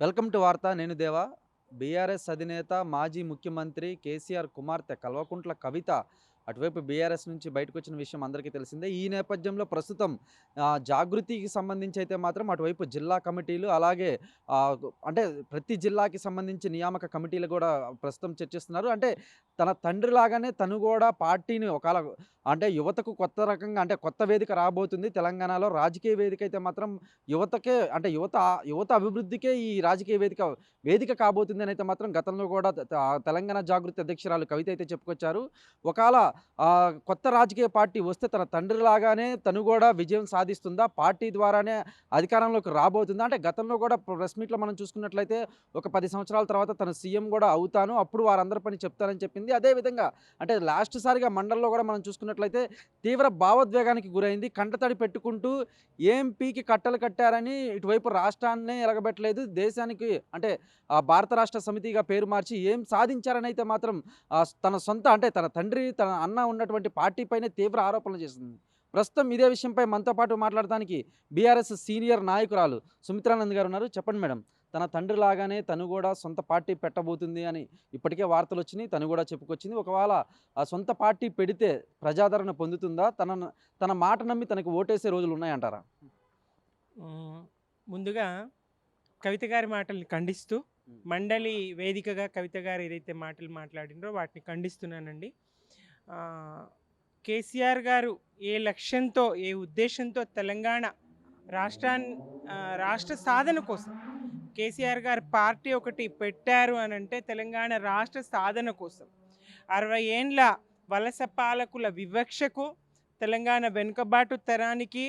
Welcome to వార్త. నేను దేవా. బీఆర్ఎస్ అధినేత, మాజీ ముఖ్యమంత్రి కేసీఆర్ కుమార్తె కల్వకుంట్ల కవిత అటువైపు బీఆర్ఎస్ నుంచి బయటకొచ్చిన విషయం అందరికీ తెలిసిందే. ఈ నేపథ్యంలో ప్రస్తుతం జాగృతికి సంబంధించి అయితే మాత్రం అటువైపు జిల్లా కమిటీలు అలాగే అంటే ప్రతి జిల్లాకి సంబంధించి నియామక కమిటీలు గూడా ప్రస్తుతం చర్చిస్తున్నారు. అంటే తన తండ్రిలాగానే తను గూడా పార్టీని ఒకాల అంటే యువతకు కొత్త రకంగా అంటే కొత్త వేదిక రాబోతుంది తెలంగాణలో. రాజకీయ వేదిక అయితే మాత్రం యువతకే అంటే యువత అభివృద్ధికే ఈ రాజకీయ వేదిక కాబోతుందనైతే మాత్రం గతంలో కూడా తెలంగాణ జాగృతి అధ్యక్షురాలు కవిత అయితే చెప్పుకొచ్చారు. ఒకాళ కొత్త రాజకీయ పార్టీ వస్తే తన తండ్రిలాగానే తను కూడా విజయం సాధిస్తుందా? పార్టీ ద్వారానే అధికారంలోకి రాబోతుందా? అంటే గతంలో కూడా ప్రెస్ మీట్‌లో మనం చూసుకున్నట్లయితే ఒక 10 సంవత్సరాల తర్వాత తను సీఎం గూడా అవుతాను. అప్పుడు వారందరి పని చెప్తానని చెప్పింది. అదే విధంగా అంటే లాస్ట్ సారిగా మండలిలో గూడా మనం చూసుకున్నట్లయితే తీవ్ర భావోద్వేగానికి గురైంది. కంటతడి పెట్టుకుంటూ ఏం పీకి కట్టలు కట్టారని ఇటువైపు రాష్ట్రాన్నే ఎలగబెట్టలేదు. దేశానికి అంటే భారత రాష్ట్ర సమితిగా పేరు మార్చి ఏం సాధించారనైతే మాత్రం తన సొంత అంటే తన తండ్రి, తన అన్న ఉన్నటువంటి పార్టీ పైనే తీవ్ర ఆరోపణలు చేసింది. ప్రస్తుతం ఇదే విషయంపై మనతో పాటు మాట్లాడటానికి బీఆర్ఎస్ సీనియర్ నాయకురాలు సుమిత్రానంద్ గారు ఉన్నారు. చెప్పండి మేడం. తన తండ్రి లాగానే తను గూడా సొంత పార్టీ పెట్టబోతుంది అని ఇప్పటికే వార్తలొచ్చినియి. తను గూడా చెప్పుకొచ్చింది. ఒకవేళ ఆ సొంత పార్టీ పెడితే ప్రజాదరణ పొందుతుందా? తన మాట నమ్మి తనకు ఓటేసే రోజులున్నాయంటారా? హ్మ్. ముందుగా కవిత గారి మాటల్ని ఖండిస్తూ, హ్మ్. మండలి వేదికగా కవిత గారు ఏదైతే మాటలు మాట్లాడిండ్రో వాటిని ఖండిస్తున్నానండి. ఆహ్, కేసీఆర్ గారు ఏ లక్ష్యంతో, ఏ ఉద్దేశ్యంతో తెలంగాణ రాష్ట్రాన్ రాష్ట్ర సాధన కోసం కేసీఆర్ గారు పార్టీ ఒకటి పెట్టారు అనంటే తెలంగాణ రాష్ట్ర సాధన కోసం. 60 ఏండ్ల వలస పాలకుల వివక్షకు, తెలంగాణ వెనుకబాటు తరానికి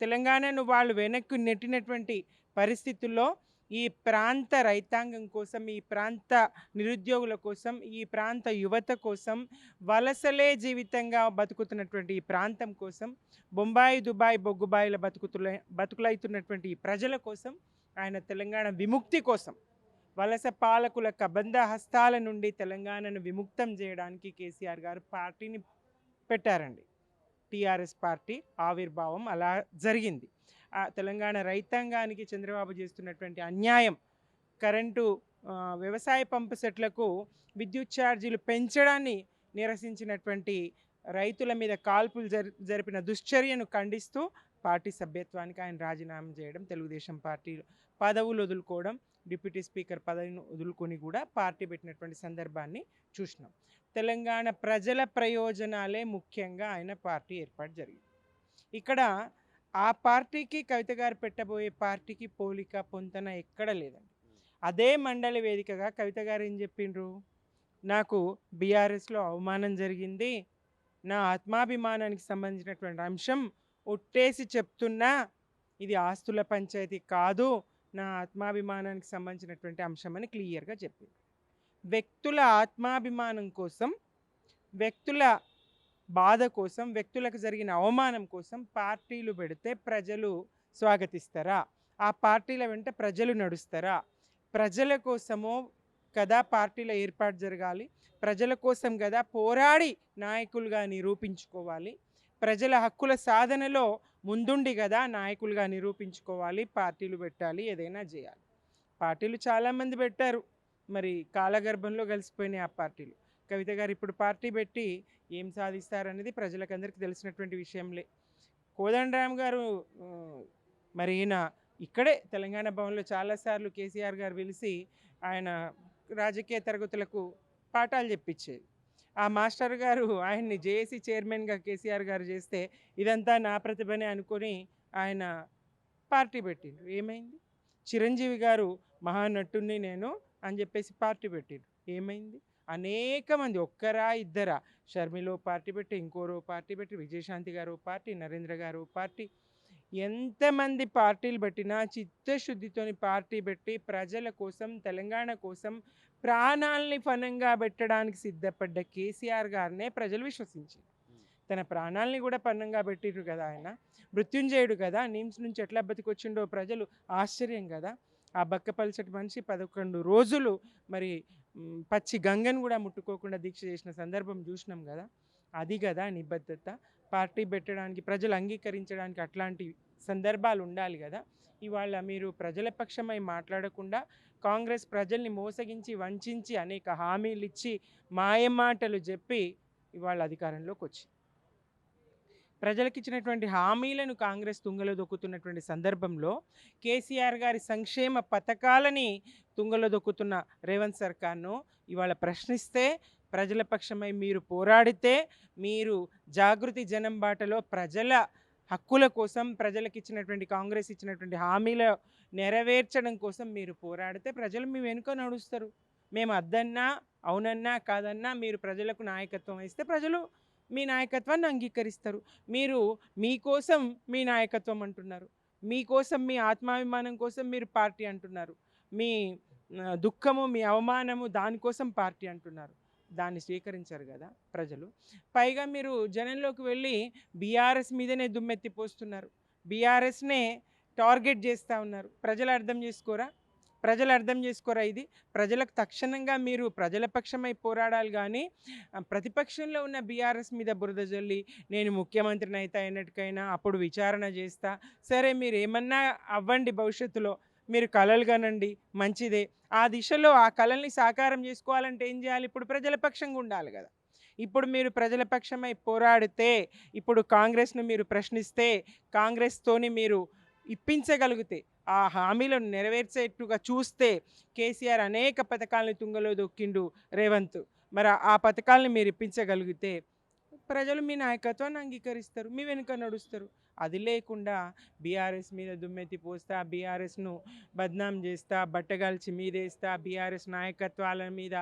తెలంగాణను వాళ్ళు వెనక్కి నెట్టినటువంటి పరిస్థితుల్లో ఈ ప్రాంత రైతాంగం కోసం, ఈ ప్రాంత నిరుద్యోగుల కోసం, ఈ ప్రాంత యువత కోసం, వలసలే జీవితంగా బతుకుతున్నటువంటి ఈ ప్రాంతం కోసం, బొంబాయి, దుబాయ్, బొగ్గుబాయిల బతుకులైతున్నటువంటి ఈ ప్రజల కోసం, ఆయన తెలంగాణ విముక్తి కోసం, వలస పాలకుల కబంధ హస్తాల నుండి తెలంగాణను విముక్తం చేయడానికి కేసీఆర్ గారు పార్టీని పెట్టారండి. టీఆర్ఎస్ పార్టీ ఆవిర్భావం అలా జరిగింది. తెలంగాణ రైతాంగానికి చంద్రబాబు చేస్తున్నటువంటి అన్యాయం, కరెంటు వ్యవసాయ పంపు సెట్లకు విద్యుత్ ఛార్జీలు పెంచడాన్ని నిరసించినటువంటి రైతుల మీద కాల్పులు జరిపిన దుశ్చర్యను ఖండిస్తూ పార్టీ సభ్యత్వానికి ఆయన రాజీనామా చేయడం, తెలుగుదేశం పార్టీలో పదవులు వదులుకోవడం, డిప్యూటీ స్పీకర్ పదవిని వదులుకొని కూడా పార్టీ పెట్టినటువంటి సందర్భాన్ని చూసినాం. తెలంగాణ ప్రజల ప్రయోజనాలే ముఖ్యంగా ఆయన పార్టీ ఏర్పాటు జరిగింది. ఇక్కడ ఆ పార్టీకి కవిత గారు పెట్టబోయే పార్టీకి పోలిక పొంతన ఎక్కడ లేదండి. అదే మండలి వేదికగా కవిత గారు ఏం చెప్పిండ్రు? నాకు బీఆర్ఎస్లో అవమానం జరిగింది, నా ఆత్మాభిమానానికి సంబంధించినటువంటి అంశం ఒట్టేసి చెప్తున్నా, ఇది ఆస్తుల పంచాయతీ కాదు, నా ఆత్మాభిమానానికి సంబంధించినటువంటి అంశం అని క్లియర్గా చెప్పింది. వ్యక్తుల ఆత్మాభిమానం కోసం, వ్యక్తుల బాధ కోసం, వ్యక్తులకు జరిగిన అవమానం కోసం పార్టీలు పెడితే ప్రజలు స్వాగతిస్తారా? ఆ పార్టీల వెంట ప్రజలు నడుస్తారా? ప్రజల కోసమో కదా పార్టీల ఏర్పాటు జరగాలి. ప్రజల కోసం కదా పోరాడి నాయకులుగా నిరూపించుకోవాలి. ప్రజల హక్కుల సాధనలో ముందుండి కదా నాయకులుగా నిరూపించుకోవాలి. పార్టీలు పెట్టాలి, ఏదైనా చేయాలి. పార్టీలు చాలామంది పెట్టారు. మరి కాలగర్భంలో కలిసిపోయినాయి ఆ పార్టీలు. కవిత గారు ఇప్పుడు పార్టీ పెట్టి ఏం సాధిస్తారనేది ప్రజలకందరికీ తెలిసినటువంటి విషయంలే. కోదండరామ్ గారు మరి ఈయన ఇక్కడే తెలంగాణ భవన్లో చాలాసార్లు కేసీఆర్ గారు పిలిచి ఆయన రాజకీయ తరగతులకు పాఠాలు చెప్పించేది. ఆ మాస్టర్ గారు ఆయన్ని జేఏసీ చైర్మన్గా కేసీఆర్ గారు చేస్తే ఇదంతా నా ప్రతిభనే అనుకొని ఆయన పార్టీ పెట్టిండ్రు. ఏమైంది? చిరంజీవి గారు మహానటుడిని నేను అని చెప్పేసి పార్టీ పెట్టిండ్రు. ఏమైంది? అనేక మంది, ఒక్కరా ఇద్దరా, షర్మిలో పార్టీ పెట్టి, ఇంకోరో పార్టీ పెట్టి, విజయశాంతి గారు పార్టీ, నరేంద్ర గారు పార్టీ, ఎంతమంది పార్టీలు పెట్టినా చిత్తశుద్ధితోని పార్టీ పెట్టి ప్రజల కోసం, తెలంగాణ కోసం ప్రాణాలని ఫనంగా పెట్టడానికి సిద్ధపడ్డ కేసీఆర్ గారినే ప్రజలు విశ్వసించారు. తన ప్రాణాలని కూడా పన్నంగా పెట్టిర్రు కదా ఆయన. మృత్యుంజయుడు కదా, నిమ్స్ నుంచి ఎట్లా బతికొచ్చిండో ప్రజలు ఆశ్చర్యం కదా. ఆ బక్కపల్చటి మనిషి 11 రోజులు మరి పచ్చి గంగను కూడా ముట్టుకోకుండా దీక్ష చేసిన సందర్భం చూసినాం కదా. అది కదా నిబద్ధత. పార్టీ పెట్టడానికి, ప్రజలు అంగీకరించడానికి అట్లాంటి సందర్భాలు ఉండాలి కదా. ఇవాళ మీరు ప్రజల పక్షమై మాట్లాడకుండా కాంగ్రెస్ ప్రజల్ని మోసగించి వంచించి అనేక హామీలు ఇచ్చి మాయమాటలు చెప్పి ఇవాళ అధికారంలోకి వచ్చి ప్రజలకు ఇచ్చినటువంటి హామీలను కాంగ్రెస్ తుంగలో దొక్కుతున్నటువంటి సందర్భంలో కేసీఆర్ గారి సంక్షేమ పథకాలని తుంగలో దొక్కుతున్న రేవంత్ సర్కార్ను ఇవాళ ప్రశ్నిస్తే, ప్రజల పక్షమై మీరు పోరాడితే, మీరు జాగృతి జనం బాటలో ప్రజల హక్కుల కోసం, ప్రజలకు ఇచ్చినటువంటి కాంగ్రెస్ ఇచ్చినటువంటి హామీల నెరవేర్చడం కోసం మీరు పోరాడితే ప్రజలు మీ వెనుక నడుస్తారు. మేము అద్దన్నా అవునన్నా కాదన్నా మీరు ప్రజలకు నాయకత్వం ఇస్తే ప్రజలు మీ నాయకత్వాన్ని అంగీకరిస్తారు. మీరు మీకోసం మీ నాయకత్వం అంటున్నారు, మీకోసం మీ ఆత్మాభిమానం కోసం మీరు పార్టీ అంటున్నారు, మీ దుఃఖము మీ అవమానము దానికోసం పార్టీ అంటున్నారు. దాన్ని స్వీకరించారు కదా ప్రజలు. పైగా మీరు జనంలోకి వెళ్ళి బీఆర్ఎస్ మీదనే దుమ్మెత్తి పోస్తున్నారు, బీఆర్ఎస్నే టార్గెట్ చేస్తూ ఉన్నారు. ప్రజలు అర్థం చేసుకోరా? ప్రజలు అర్థం చేసుకోరా? ఇది ప్రజలకు తక్షణంగా మీరు ప్రజల పక్షమై పోరాడాలి కానీ ప్రతిపక్షంలో ఉన్న బీఆర్ఎస్ మీద బురద జల్లి నేను ముఖ్యమంత్రిని అయితే అయినట్టుకైనా అప్పుడు విచారణ చేస్తా, సరే మీరు ఏమన్నా అవ్వండి, భవిష్యత్తులో మీరు కలలు కనండి, మంచిదే. ఆ దిశలో ఆ కళల్ని సాకారం చేసుకోవాలంటే ఏం చేయాలి? ఇప్పుడు ప్రజల పక్షంగా ఉండాలి కదా. ఇప్పుడు మీరు ప్రజల పక్షమై పోరాడితే, ఇప్పుడు కాంగ్రెస్ను మీరు ప్రశ్నిస్తే, కాంగ్రెస్తోని మీరు ఇప్పించగలిగితే, ఆ హామీలను నెరవేర్చేట్టుగా చూస్తే, కేసీఆర్ అనేక పథకాలను తుంగలో దొక్కిండు రేవంత్, మరి ఆ పథకాలను మీరు ఇప్పించగలిగితే ప్రజలు మీ నాయకత్వాన్ని అంగీకరిస్తారు, మీ వెనుక నడుస్తారు. అది లేకుండా బీఆర్ఎస్ మీద దుమ్మెత్తి పోస్తా, బీఆర్ఎస్ను బద్నాం చేస్తా, బట్టగాల్చి మీదేస్తా, బీఆర్ఎస్ నాయకత్వాల మీద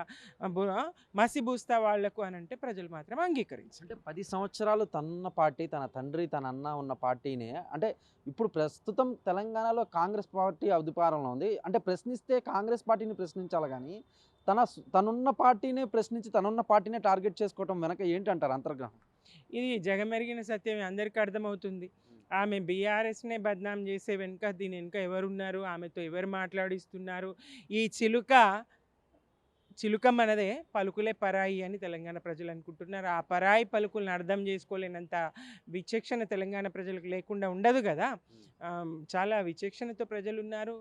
మసిబూస్తా వాళ్లకు అని అంటే ప్రజలు మాత్రం అంగీకరించారు. అంటే 10 సంవత్సరాలు తనున్న పార్టీ, తన తండ్రి తన అన్న ఉన్న పార్టీనే అంటే ఇప్పుడు ప్రస్తుతం తెలంగాణలో కాంగ్రెస్ పార్టీ అధికారంలో ఉంది. అంటే ప్రశ్నిస్తే కాంగ్రెస్ పార్టీని ప్రశ్నించాలి కానీ తనున్న పార్టీనే ప్రశ్నించి తనున్న పార్టీనే టార్గెట్ చేసుకోవటం వెనక ఏంటంటారు అంతర్గ్రహం? ఇది జగమెరిగిన సత్యం, అందరికీ అర్థమవుతుంది. ఆమె బీఆర్ఎస్నే బద్నాం చేసే వెనుక దీని వెనుక ఎవరున్నారు, ఆమెతో ఎవరు మాట్లాడిస్తున్నారు? ఈ చిలుక మనదే, పలుకులే పరాయి అని తెలంగాణ ప్రజలు అనుకుంటున్నారు. ఆ పరాయి పలుకులను అర్థం చేసుకోలేనంత విచక్షణ తెలంగాణ ప్రజలకు లేకుండా ఉండదు కదా. చాలా విచక్షణతో ప్రజలు ఉన్నారు,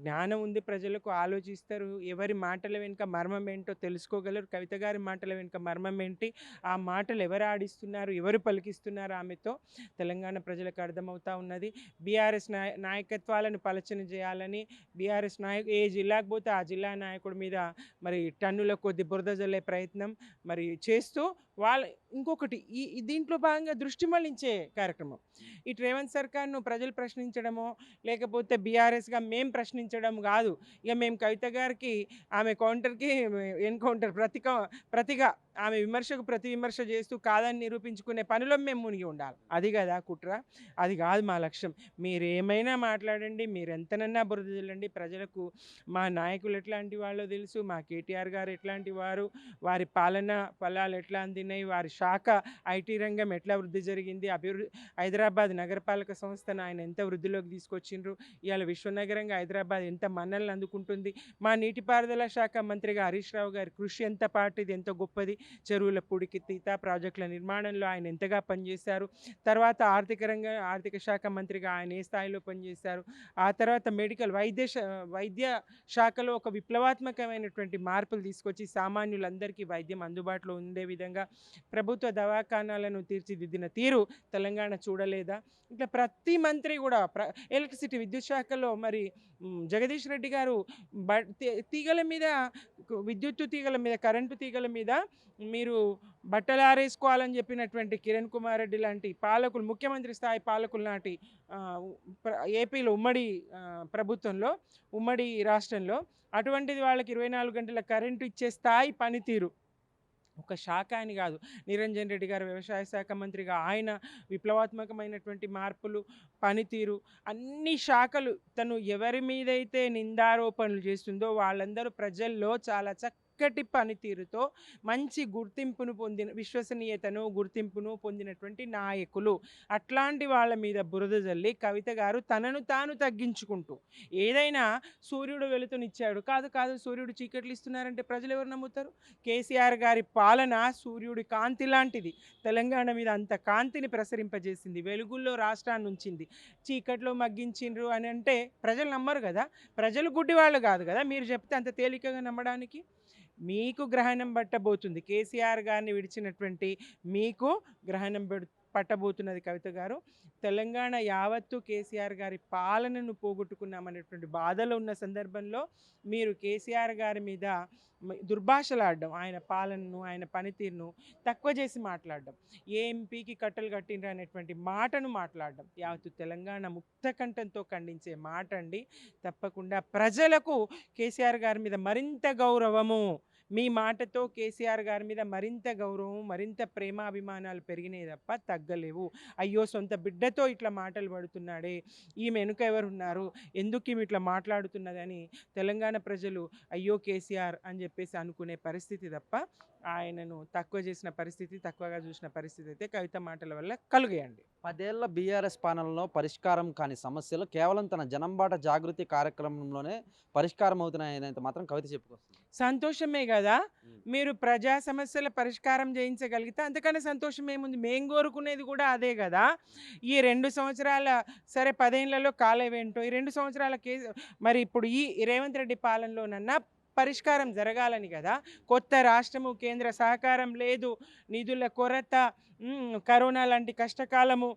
జ్ఞానం ఉంది ప్రజలకు, ఆలోచిస్తారు, ఎవరి మాటల వెనుక మర్మం ఏంటో తెలుసుకోగలరు. కవిత గారి మాటల వెనుక మర్మం ఏంటి, ఆ మాటలు ఎవరు ఆడిస్తున్నారు, ఎవరు పలికిస్తున్నారు ఆమెతో తెలంగాణ ప్రజలకు అర్థమవుతూ ఉన్నది. బీఆర్ఎస్ నాయకత్వాలను పలచన చేయాలని, బీఆర్ఎస్ ఏ జిల్లాకు పోతే ఆ జిల్లా నాయకుడి మీద మరి టన్నుల కొద్ది బురద జల్లే ప్రయత్నం మరి చేస్తూ ఇంకొకటి దీంట్లో భాగంగా దృష్టి మళ్లించే కార్యక్రమం. ఇటు రేవంత్ సర్కార్ను ప్రజలు ప్రశ్నించడమో లేకపోతే బీఆర్ఎస్గా మేము ప్రశ్నించడం కాదు. ఇక మేము కవిత గారికి ఆమె కౌంటర్కి ఎన్కౌంటర్ ప్రతిగా ఆమె విమర్శకు ప్రతి విమర్శ చేస్తూ కాదని నిరూపించుకునే పనిలో మేము మునిగి ఉండాలి. అది కదా కుట్ర, అది కాదు మా లక్ష్యం. మీరు ఏమైనా మాట్లాడండి, మీరు ఎంతనన్నా బురద జల్లండి, ప్రజలకు మా నాయకులు ఎట్లాంటి వాళ్ళో తెలుసు, మా కేటీఆర్ గారు ఎట్లాంటి వారు, వారి పాలన ఫలాలు ఎట్లా అందినాయి, వారి శాఖ ఐటీ రంగం ఎట్లా వృద్ధి జరిగింది, హైదరాబాద్ నగరపాలక సంస్థను ఆయన ఎంత వృద్ధిలోకి తీసుకొచ్చిండ్రు, ఇవాళ విశ్వనగరంగా హైదరాబాద్ ఎంత మన్నలను అందుకుంటుంది, మా నీటిపారుదల శాఖ మంత్రిగా హరీష్ రావు గారి కృషి ఎంత పాటిది, ఎంత గొప్పది, చెరువుల పూడికితీత ప్రాజెక్టుల నిర్మాణంలో ఆయన ఎంతగా పనిచేశారు, తర్వాత ఆర్థిక శాఖ మంత్రిగా ఆయన ఏ స్థాయిలో పనిచేశారు, ఆ తర్వాత వైద్య శాఖలో ఒక విప్లవాత్మకమైనటువంటి మార్పులు తీసుకొచ్చి సామాన్యులందరికీ వైద్యం అందుబాటులో ఉండే విధంగా ప్రభుత్వ దవాఖానాలను తీర్చిదిద్దిన తీరు తెలంగాణ చూడలేదా? ఇట్లా ప్రతి మంత్రి కూడా ఎలక్ట్రిసిటీ విద్యుత్ శాఖలో మరి జగదీష్ రెడ్డి గారు తీగల మీద, విద్యుత్తు తీగల మీద, కరెంటు తీగల మీద మీరు బట్టలు ఆరేసుకోవాలని చెప్పినటువంటి కిరణ్ కుమార్ రెడ్డి లాంటి పాలకులు, ముఖ్యమంత్రి స్థాయి పాలకులు నాటి ఏపీలో ప్రభుత్వంలో ఉమ్మడి రాష్ట్రంలో అటువంటిది వాళ్ళకి 24 గంటల కరెంటు ఇచ్చే స్థాయి పనితీరు ఒక శాఖ అని కాదు. నిరంజన్ రెడ్డి గారు వ్యవసాయ శాఖ మంత్రిగా ఆయన విప్లవాత్మకమైనటువంటి మార్పులు, పనితీరు, అన్ని శాఖలు తను ఎవరి మీదైతే నిందారోపణలు చేస్తుందో వాళ్ళందరూ ప్రజల్లో చాలా చక్కటి పనితీరుతో మంచి గుర్తింపును పొందిన విశ్వసనీయతను గుర్తింపును పొందినటువంటి నాయకులు. అట్లాంటి వాళ్ళ మీద బురద జల్లి కవిత గారు తనను తాను తగ్గించుకుంటూ ఏదైనా సూర్యుడు వెలుతునిచ్చాడు, కాదు కాదు సూర్యుడు చీకట్లు ఇస్తున్నారంటే ప్రజలు ఎవరు నమ్ముతారు? కేసీఆర్ గారి పాలన సూర్యుడి కాంతి లాంటిది. తెలంగాణ మీద అంత కాంతిని ప్రసరింపజేసింది, వెలుగుల్లో రాష్ట్రాన్ని ఉంచింది. చీకట్లో మగ్గించిండ్రు అని అంటే ప్రజలు నమ్మరు కదా. ప్రజలు గుడ్డివాళ్ళు కాదు కదా మీరు చెప్తే అంత తేలికగా నమ్మడానికి. మీకు గ్రహణం పట్టబోతుంది, కేసీఆర్ గారిని విడిచినటువంటి మీకు గ్రహణం పట్టబోతున్నది కవిత గారు. తెలంగాణ యావత్తు కేసీఆర్ గారి పాలనను పోగొట్టుకున్నామనేటువంటి బాధలో ఉన్న సందర్భంలో మీరు కేసీఆర్ గారి మీద దుర్భాషలాడడం, ఆయన పాలనను ఆయన పనితీరును తక్కువ చేసి మాట్లాడడం, ఏ ఎంపీకి కట్టలు కట్టిండ్రు అనేటువంటి మాటను మాట్లాడడం యావత్తు తెలంగాణ ముక్తకంఠంతో ఖండించే మాట అండి. తప్పకుండా ప్రజలకు కేసీఆర్ గారి మీద మరింత గౌరవము, మీ మాటతో కేసీఆర్ గారి మీద మరింత గౌరవం మరింత ప్రేమాభిమానాలు పెరిగినాయి తప్ప తగ్గలేవు. అయ్యో సొంత బిడ్డతో ఇట్లా మాటలు పడుతున్నాడే, ఈమె వెనుక ఎవరున్నారు, ఎందుకు ఈమె ఇట్లా మాట్లాడుతున్నదని తెలంగాణ ప్రజలు అయ్యో కేసీఆర్ అని చెప్పేసి అనుకునే పరిస్థితి తప్ప ఆయనను తక్కువ చేసిన పరిస్థితి, తక్కువగా చూసిన పరిస్థితి అయితే కవిత మాటల వల్ల కలుగాయండి. 10 ఏళ్ల బీఆర్ఎస్ పాలనలో పరిష్కారం కాని సమస్యలు కేవలం తన జనంబాట జాగృతి కార్యక్రమంలోనే పరిష్కారం అవుతున్నాయని మాత్రం కవిత చెప్పుకొస్తుంది. సంతోషమే కదా, మీరు ప్రజా సమస్యల పరిష్కారం చేయించగలిగితే అంతకన్నా సంతోషం ఏముంది? మేము కోరుకునేది కూడా అదే కదా. ఈ 2 సంవత్సరాల సరే 10 ఏళ్లలో కాలేవేంటో ఈ 2 సంవత్సరాల మరి ఇప్పుడు ఈ రేవంత్ రెడ్డి పాలనలోనన్నా పరిష్కారం జరగాలని కదా. కొత్త రాష్ట్రము, కేంద్ర సహకారం లేదు, నిధుల కొరత, కరోనా లాంటి కష్టకాలము,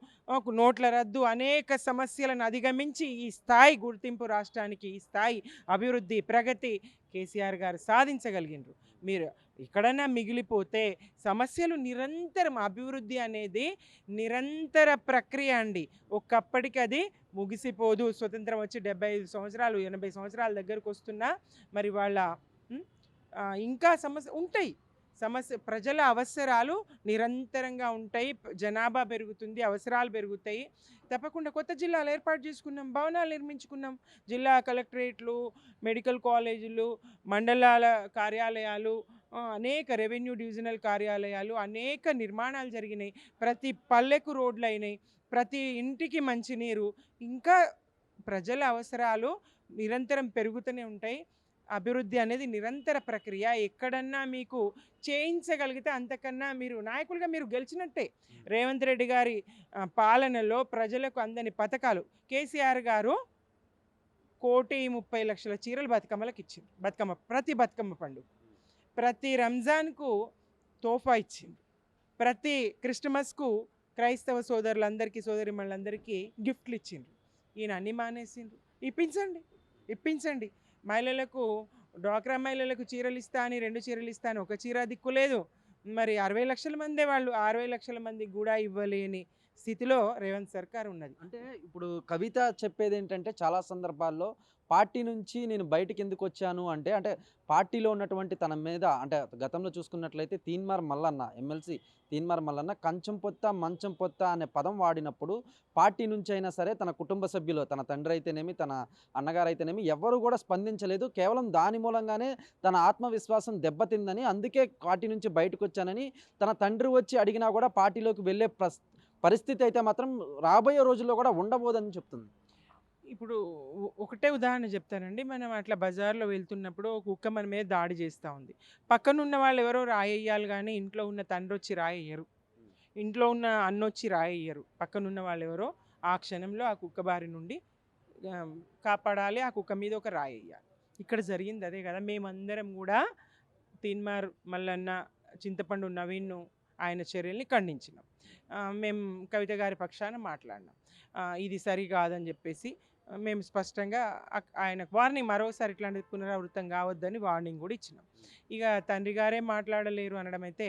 నోట్ల రద్దు, అనేక సమస్యలను అధిగమించి ఈ స్థాయి గుర్తింపు రాష్ట్రానికి, ఈ స్థాయి అభివృద్ధి ప్రగతి కేసీఆర్ గారు సాధించగలిగినారు. మీరు ఎక్కడైనా మిగిలిపోతే సమస్యలు నిరంతరం, అభివృద్ధి అనేది నిరంతర ప్రక్రియ అండి. ఒక్కప్పటికి అది ముగిసిపోదు. స్వతంత్రం వచ్చి 75 సంవత్సరాలు 80 సంవత్సరాల దగ్గరకు వస్తున్నా మరి వాళ్ళ ఇంకా సమస్య ఉంటాయి. ప్రజల అవసరాలు నిరంతరంగా ఉంటాయి. జనాభా పెరుగుతుంది, అవసరాలు పెరుగుతాయి. తప్పకుండా కొత్త జిల్లాలు ఏర్పాటు చేసుకున్నాం, భవనాలు నిర్మించుకున్నాం, జిల్లా కలెక్టరేట్లు, మెడికల్ కాలేజీలు, మండలాల కార్యాలయాలు, అనేక రెవెన్యూ డివిజనల్ కార్యాలయాలు, అనేక నిర్మాణాలు జరిగినాయి. ప్రతి పల్లెకు రోడ్లు అయినాయి, ప్రతి ఇంటికి మంచినీరు. ఇంకా ప్రజల అవసరాలు నిరంతరం పెరుగుతూనే ఉంటాయి. అభివృద్ధి అనేది నిరంతర ప్రక్రియ. ఎక్కడన్నా మీకు చేయించగలిగితే అంతకన్నా మీరు నాయకులుగా మీరు గెలిచినట్టే. రేవంత్ రెడ్డి గారి పాలనలో ప్రజలకు అందని పథకాలు కేసీఆర్ గారు 1,30,00,000 చీరలు బతుకమ్మలకు ఇచ్చింది. ప్రతి బతుకమ్మ పండుగ, ప్రతి రంజాన్కు తోఫా ఇచ్చింది, ప్రతి క్రిస్టమస్కు క్రైస్తవ సోదరులందరికీ సోదరిమణులందరికీ గిఫ్ట్లు ఇచ్చిండ్రు. ఈయన అన్నీ మానేసిండ్రు. ఇప్పించండి. మహిళలకు, డ్వాక్రా మహిళలకు చీరలు ఇస్తా అని 2 చీరలు ఇస్తా అని 1 చీర దిక్కులేదు. మరి 60 లక్షల మందే వాళ్ళు, 60 లక్షల మందికి కూడా ఇవ్వలేని స్థితిలో రేవంత్ సర్కార్ ఉన్నది. అంటే ఇప్పుడు కవిత చెప్పేది ఏంటంటే చాలా సందర్భాల్లో పార్టీ నుంచి నేను బయటికి ఎందుకు వచ్చాను అంటే పార్టీలో ఉన్నటువంటి తన మీద అంటే గతంలో చూసుకున్నట్లయితే తీన్మార్ మల్లన్న, ఎమ్మెల్సీ తీన్మార్ మల్లన్న కంచం పొత్త మంచం పొత్త అనే పదం వాడినప్పుడు పార్టీ నుంచి అయినా సరే తన కుటుంబ సభ్యులు, తన తండ్రి అయితేనేమి తన అన్నగారు అయితేనేమి ఎవరు కూడా స్పందించలేదు. కేవలం దాని మూలంగానే తన ఆత్మవిశ్వాసం దెబ్బతిందని, అందుకే పార్టీ నుంచి బయటకు వచ్చానని తన తండ్రి వచ్చి అడిగినా కూడా పార్టీలోకి వెళ్ళే పరిస్థితి అయితే మాత్రం రాబోయే రోజుల్లో కూడా ఉండబోదని చెప్తుంది. ఇప్పుడు ఒకటే ఉదాహరణ చెప్తానండి. మనం అట్లా బజార్లో వెళ్తున్నప్పుడు ఒక కుక్క మన మీద దాడి చేస్తూ ఉంది. పక్కనున్న వాళ్ళు ఎవరో రాయేయాలి కానీ ఇంట్లో ఉన్న తండ్రి వచ్చి రాయేయరు, ఇంట్లో ఉన్న అన్న వచ్చి రాయేయరు. పక్కనున్న వాళ్ళు ఎవరో ఆ క్షణంలో ఆ కుక్క బారి నుండి కాపాడాలి, ఆ కుక్క మీద ఒక రాయేయాలి. ఇక్కడ జరిగింది అదే కదా. మేమందరం కూడా తీన్మార్ మల్లన్న, చింతపండు నవీన్ను, ఆయన చర్యల్ని ఖండించినాం. మేము కవిత గారి పక్షాన మాట్లాడినాం. ఇది సరి కాదని చెప్పేసి మేము స్పష్టంగా ఆయనకు వార్నింగ్, మరోసారి ఇట్లాంటి పునరావృతం కావద్దని వార్నింగ్ కూడా ఇచ్చినాం. ఇక తండ్రి గారే మాట్లాడలేరు అనడం అయితే,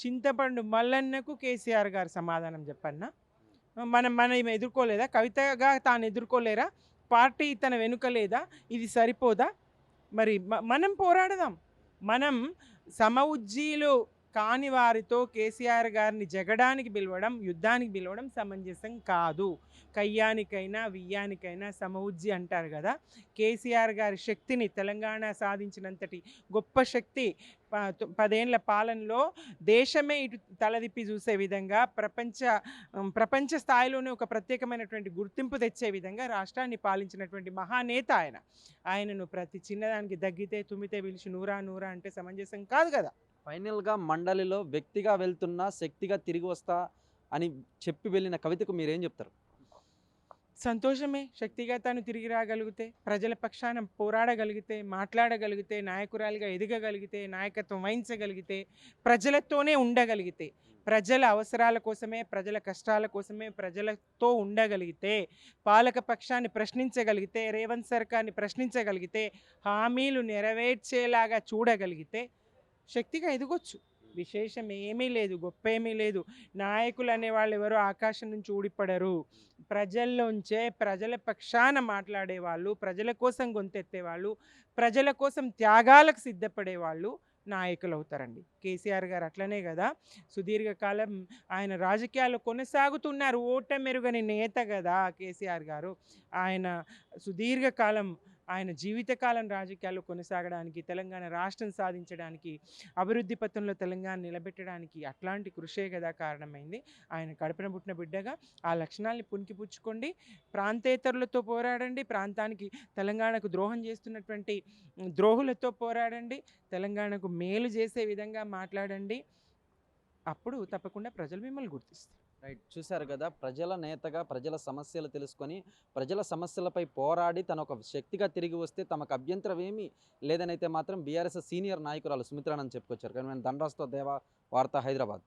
చింతపండు మల్లన్నకు కేసీఆర్ గారు సమాధానం చెప్పన్నా? మనం ఎదుర్కోలేదా? కవితగా తాను ఎదుర్కోలేరా? పార్టీ తన వెనుక లేదా? ఇది సరిపోదా? మరి మనం పోరాడదాం. మనం సమఉజ్జీలు కాని వారితో కేసీఆర్ గారిని జగడానికి పిలవడం, యుద్ధానికి పిలవడం సమంజసం కాదు. కయ్యానికైనా, వియ్యానికైనా సమవుజ్జి అంటారు గదా! కేసీఆర్ గారి శక్తిని తెలంగాణ సాధించినంతటి గొప్ప శక్తి 10 ఏండ్ల పాలనలో దేశమే ఇటు తలదిప్పి చూసే విధంగా ప్రపంచ స్థాయిలోనే ఒక ప్రత్యేకమైనటువంటి గుర్తింపు తెచ్చే విధంగా రాష్ట్రాన్ని పాలించినటువంటి మహానేత ఆయన. ఆయనను ప్రతి చిన్నదానికి దగ్గితే, తుమ్మితే పిలిచి నూరా నూరా అంటే సమంజసం కాదు గదా! ఫైనల్‌గా మండలిలో వ్యక్తిగా వెళ్తున్నా, శక్తిగా తిరిగి వస్తా అని చెప్పి వెళ్ళిన కవితకు మీరేం చెప్తారు? సంతోషమే. శక్తిగా తాను తిరిగి రాగలిగితే, ప్రజల పక్షాన పోరాడగలిగితే, మాట్లాడగలిగితే, నాయకురాలిగా ఎదగగలిగితే, నాయకత్వం వహించగలిగితే, ప్రజలతోనే ఉండగలిగితే, ప్రజల అవసరాల కోసమే, ప్రజల కష్టాల కోసమే ప్రజలతో ఉండగలిగితే, పాలక పక్షాన్ని ప్రశ్నించగలిగితే, రేవంత్ సర్కార్‌ని ప్రశ్నించగలిగితే, హామీలు నెరవేర్చేలాగా చూడగలిగితే శక్తిగా ఎదగొచ్చు. విశేషం ఏమీ లేదు. గొప్పేమీ లేదు. నాయకులు అనేవాళ్ళు ఎవరు ఆకాశం నుంచి ఊడిపడరు. ప్రజల్లోంచే ప్రజల పక్షాన మాట్లాడేవాళ్ళు, ప్రజల కోసం గొంతెత్తేవాళ్ళు, ప్రజల కోసం త్యాగాలకు సిద్ధపడేవాళ్ళు నాయకులవుతారండి. కేసీఆర్ గారు అట్లనే గదా! సుదీర్ఘకాలం ఆయన రాజకీయాల్లో కొనసాగుతున్నారు. ఓటమెరుగని నేత గదా కేసీఆర్ గారు. ఆయన సుదీర్ఘకాలం ఆయన జీవితకాలం రాజకీయాల్లో కొనసాగడానికి, తెలంగాణ రాష్ట్రం సాధించడానికి, అభివృద్ధి పథంలో తెలంగాణ నిలబెట్టడానికి అట్లాంటి కృషే గదా కారణమైంది. ఆయన కడుపున పుట్టిన బిడ్డగా ఆ లక్షణాల్ని పుణికిపుచ్చుకోండి. ప్రాంతేతరులతో పోరాడండి. ప్రాంతానికి తెలంగాణకు ద్రోహం చేస్తున్నటువంటి ద్రోహులతో పోరాడండి. తెలంగాణకు మేలు చేసే విధంగా మాట్లాడండి. అప్పుడు తప్పకుండా ప్రజలు మిమ్మల్ని గుర్తిస్తారు. రైట్. చూశారు కదా! ప్రజల నేతగా ప్రజల సమస్యలు తెలుసుకొని, ప్రజల సమస్యలపై పోరాడి తను ఒక శక్తిగా తిరిగి వస్తే తమకు అభ్యంతరం ఏమీ లేదనైతే మాత్రం బీఆర్ఎస్ సీనియర్ నాయకురాలు సుమిత్రానంద్ చెప్పుకొచ్చారు. కానీ దండరాస్తో దేవా వార్త హైదరాబాద్.